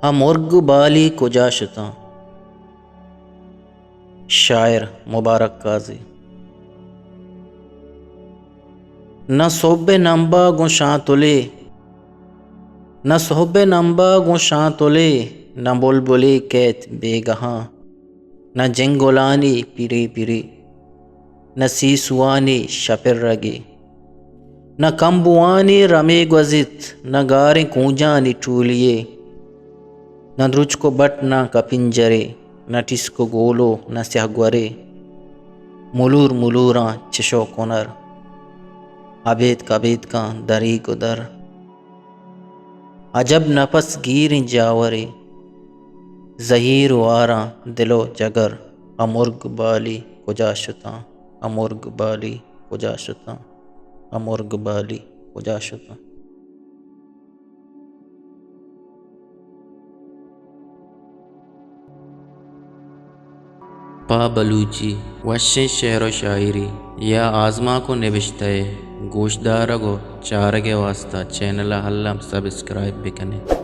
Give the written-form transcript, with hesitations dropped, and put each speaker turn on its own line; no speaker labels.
मुर्ग बाली कुजा शुता। शायर मुबारक काजी। न सोबे नंबा गो शां तुले, न सोबे नंबा गो शां तुले, न बुलबुली कैत बेगहाँ, न जिंगुलानी पिरी पिरी, न सीसुआनी शपिर रगी, न कम्बुआनी रमे गजित, न गारे कूंजानी टूलिए, न द्रुच को बट न कपिंजरे, न टिस्को गोलो न स्याग्वरे, मुलूर मुलूरा चशो कुनर, अबेद का दरी गुदर, अजब नफस गिर जावरे, जहीर वारा दिलो जगर, अमुर्ग बाली कुजा शुता, अमुर्ग बाली कुजा शुता, अमुर्ग बाली कुजा शुता। पा बलूची वश्य शेर व शायरी या आज़मा को निविश्ते गोशदार गो चारगे वास्ता चैनल हल्लम सब्सक्राइब भी कने।